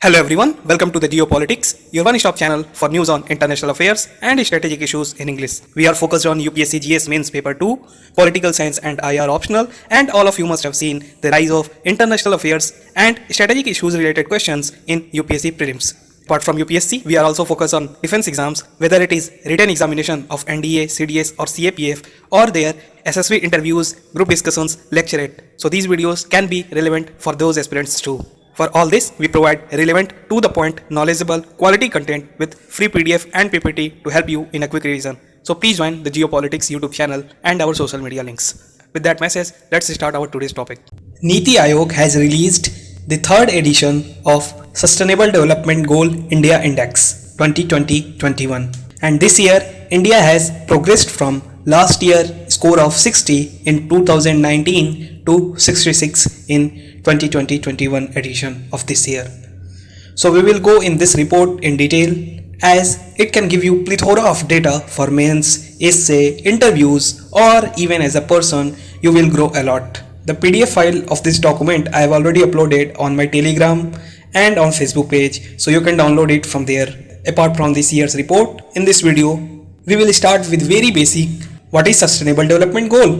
Hello everyone, welcome to the Geopolitics, your one-stop channel for news on international affairs and strategic issues in English. We are focused on UPSC GS Mains Paper 2, Political Science and IR optional, and all of you must have seen the rise of international affairs and strategic issues related questions in UPSC prelims. Apart from UPSC, we are also focused on defense exams, whether it is written examination of NDA, CDS or CAPF or their SSV interviews, group discussions, lecturate. So these videos can be relevant for those aspirants too. For all this, we provide relevant, to the point, knowledgeable, quality content with free PDF and PPT to help you in a quick revision. So please join the Geopolitics YouTube channel and our social media links. With that message, let's start our today's topic. Niti Aayog has released the third edition of Sustainable Development Goal India Index 2020-21. And this year, India has progressed from last year score of 60 in 2019 to 66 in 2020-21 edition of this year. So we will go in this report in detail as it can give you plethora of data for mains, essay, interviews or even as a person you will grow a lot. The PDF file of this document I have already uploaded on my Telegram and on Facebook page, so you can download it from there. Apart from this year's report, in this video we will start with very basic. What is Sustainable Development Goal?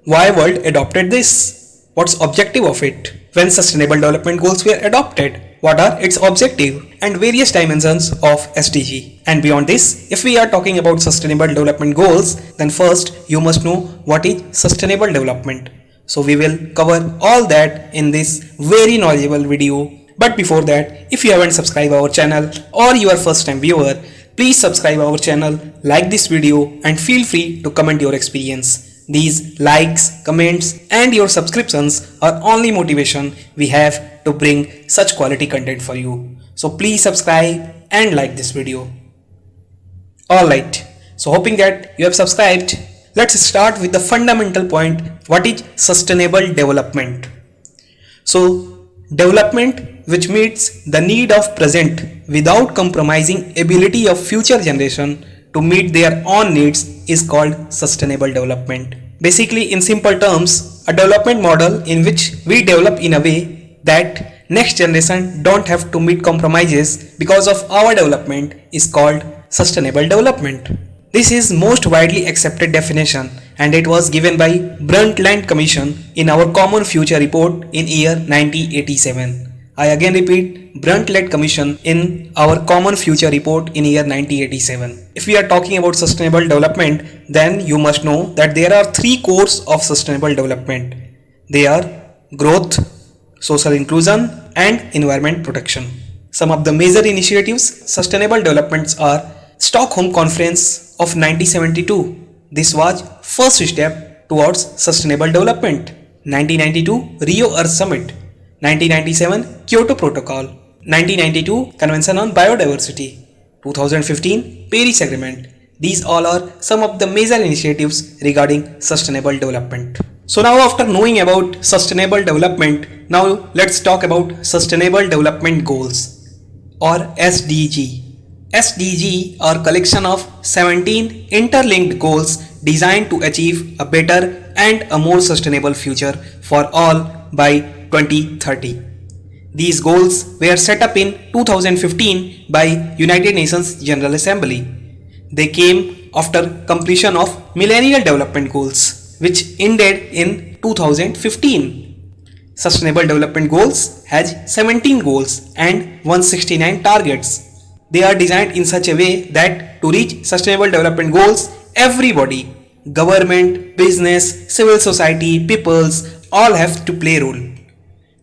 Why world adopted this? What's objective of it? When Sustainable Development Goals were adopted? What are its objective? And various dimensions of SDG. And beyond this, if we are talking about Sustainable Development Goals, then first you must know what is Sustainable Development. So we will cover all that in this very knowledgeable video. But before that, if you haven't subscribed our channel or you are first time viewer, please subscribe our channel, like this video and feel free to comment your experience. These likes, comments and your subscriptions are only motivation we have to bring such quality content for you. So please subscribe and like this video. Alright, so hoping that you have subscribed, let's start with the fundamental point. What is sustainable development? So development which meets the need of present without compromising ability of future generation to meet their own needs is called sustainable development. Basically, in simple terms, a development model in which we develop in a way that next generation don't have to meet compromises because of our development is called sustainable development. This is most widely accepted definition and it was given by Brundtland Commission in our Common Future report in year 1987. I again repeat, Brundtland Commission in our Common Future report in year 1987. If we are talking about sustainable development, then you must know that there are three cores of sustainable development. They are growth, social inclusion and environment protection. Some of the major initiatives sustainable developments are Stockholm Conference of 1972. This was first step towards sustainable development. 1992 Rio Earth Summit. 1997 Kyoto Protocol. 1992 Convention on Biodiversity. 2015 Paris Agreement. These all are some of the major initiatives regarding sustainable development. So now after knowing about sustainable development, now let's talk about Sustainable Development Goals or SDG. SDG are collection of 17 interlinked goals designed to achieve a better and a more sustainable future for all by 2030. These goals were set up in 2015 by United Nations General Assembly. They came after completion of Millennial Development Goals, which ended in 2015. Sustainable Development Goals has 17 goals and 169 targets. They are designed in such a way that to reach Sustainable Development Goals, everybody, government, business, civil society, peoples, all have to play a role.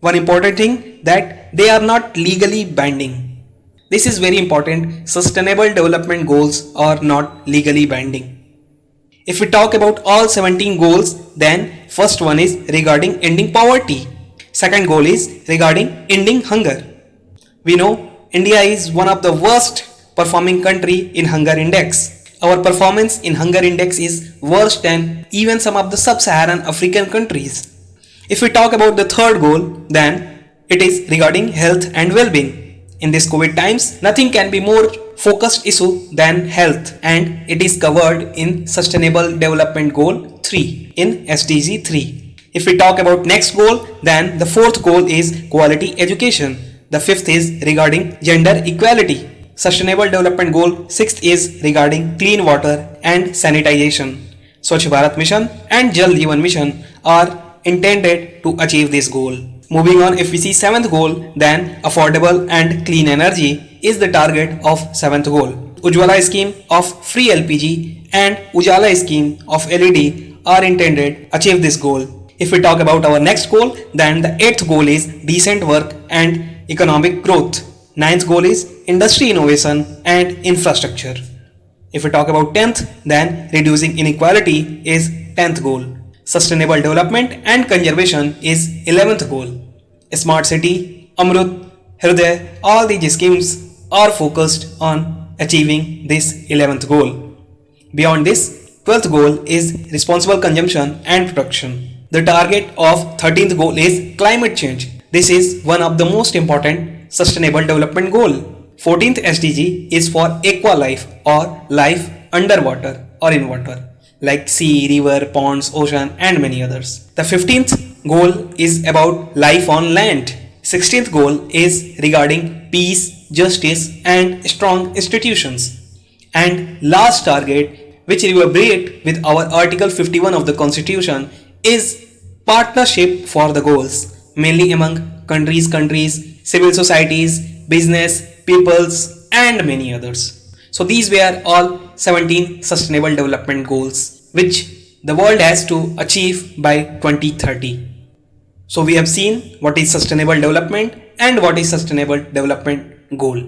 One important thing that they are not legally binding. This is very important. Sustainable Development Goals are not legally binding. If we talk about all 17 goals, then first one is regarding ending poverty. Second goal is regarding ending hunger. We know India is one of the worst performing country in hunger index. Our performance in hunger index is worse than even some of the sub-Saharan African countries. If we talk about the third goal, then it is regarding health and well-being. In this COVID times, nothing can be more focused issue than health, and it is covered in Sustainable Development Goal 3 in SDG 3. If we talk about next goal, then the fourth goal is quality education. The fifth is regarding gender equality. Sustainable Development Goal 6th is regarding clean water and sanitization. Swachh Bharat Mission and Jal Jeevan Mission are intended to achieve this goal. Moving on, if we see 7th goal, then affordable and clean energy is the target of 7th goal. Ujjwala scheme of free LPG and Ujala scheme of LED are intended to achieve this goal. If we talk about our next goal, then the 8th goal is decent work and economic growth. 9th goal is industry innovation and infrastructure. If we talk about 10th, then reducing inequality is 10th goal. Sustainable development and conservation is 11th goal. Smart city, Amrut, Hriday, all these schemes are focused on achieving this 11th goal. Beyond this, 12th goal is responsible consumption and production. The target of 13th goal is climate change. This is one of the most important sustainable development goal. 14th SDG is for aqua life or life underwater or in water, like sea, river, ponds, ocean and many others. The 15th goal is about life on land. 16th goal is regarding peace, justice and strong institutions. And last target, which reverberate with our Article 51 of the Constitution, is partnership for the goals, mainly among countries, civil societies, business, peoples and many others. So these were all 17 sustainable development goals which the world has to achieve by 2030. So we have seen what is sustainable development and what is sustainable development goal.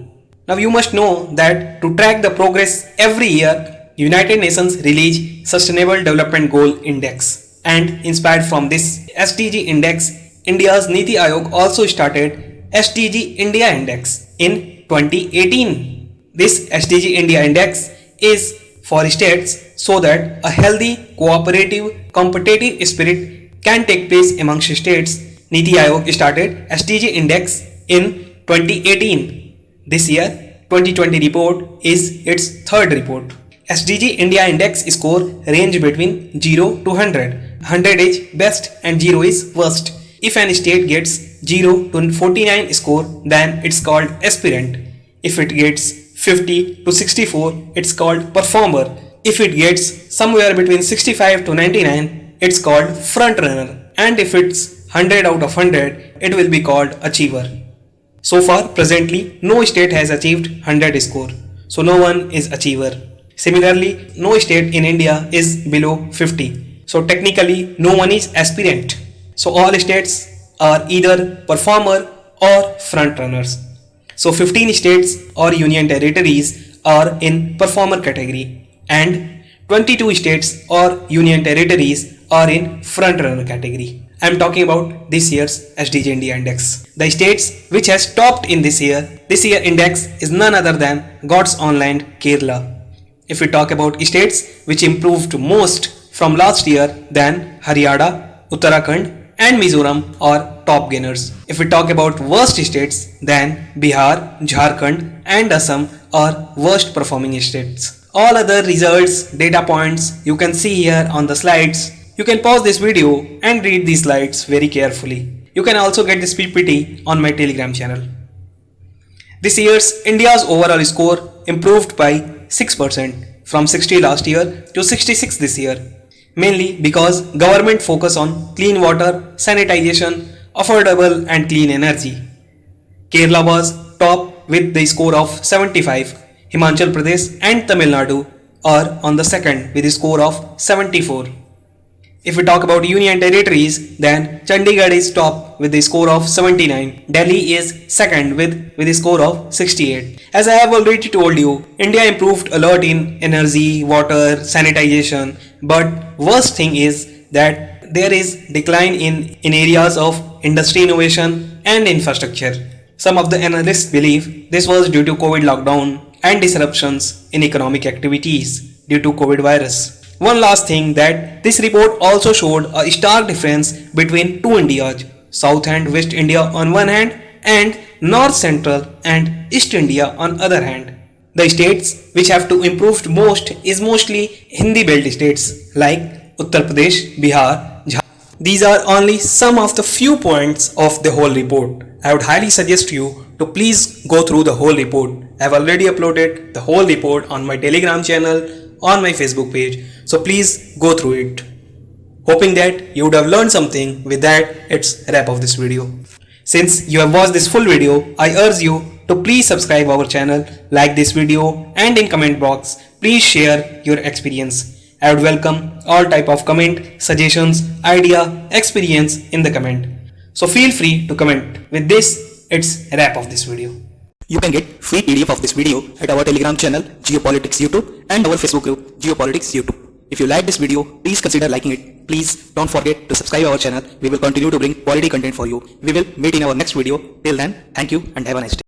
Now you must know that to track the progress every year, United Nations release Sustainable Development Goal Index, and inspired from this SDG index, India's Niti Aayog also started SDG India Index in 2018. This SDG India Index is for states so that a healthy, cooperative, competitive spirit can take place amongst states. Niti Aayog started SDG Index in 2018. This year, 2020 report is its third report. SDG India Index score range between 0 to 100. 100 is best and 0 is worst. If an state gets 0 to 49 score, then it's called aspirant. If it gets 50 to 64, it's called performer. If it gets somewhere between 65 to 99, it's called front runner. And if it's 100 out of 100, it will be called achiever. So far, presently, no state has achieved 100 score. So no one is achiever. Similarly, no state in India is below 50. So technically, no one is aspirant. So all states are either performer or front runners. So 15 states or union territories are in performer category and 22 states or union territories are in front runner category. I am talking about this year's SDG India Index. The states which has topped in this year index is none other than God's own land, Kerala. If we talk about states which improved most from last year, then Haryana, Uttarakhand and Mizoram are top gainers. If we talk about worst states, then Bihar, Jharkhand and Assam are worst performing states. All other results, data points you can see here on the slides. You can pause this video and read these slides very carefully. You can also get this PPT on my Telegram channel. This year's India's overall score improved by 6% from 60 last year to 66 this year, mainly because government focus on clean water, sanitization, affordable and clean energy. Kerala was top with the score of 75. Himachal Pradesh and Tamil Nadu are on the second with a score of 74. If we talk about union territories, then Chandigarh is top with a score of 79. Delhi is second with a score of 68. As I have already told you, India improved a lot in energy, water, sanitization, but worst thing is that there is decline in areas of industry innovation and infrastructure. Some of the analysts believe this was due to COVID lockdown and disruptions in economic activities due to COVID virus. One last thing, that this report also showed a stark difference between two Indias, South and West India on one hand and North Central and East India on other hand. The states which have to improve most is mostly Hindi belt states like Uttar Pradesh, Bihar, Jharkhand. These are only some of the few points of the whole report. I would highly suggest you to please go through the whole report. I've already uploaded the whole report on my Telegram channel, on my Facebook page. So please go through it. Hoping that you would have learned something. With that, it's a wrap of this video. Since you have watched this full video, I urge you to please subscribe our channel, like this video, and in comment box, please share your experience. I would welcome all type of comment, suggestions, idea, experience in the comment. So feel free to comment. With this, it's a wrap of this video. You can get free PDF of this video at our Telegram channel Geopolitics YouTube and our Facebook group Geopolitics YouTube. If you like this video, please consider liking it. Please don't forget to subscribe our channel. We will continue to bring quality content for you. We will meet in our next video. Till then, thank you and have a nice day.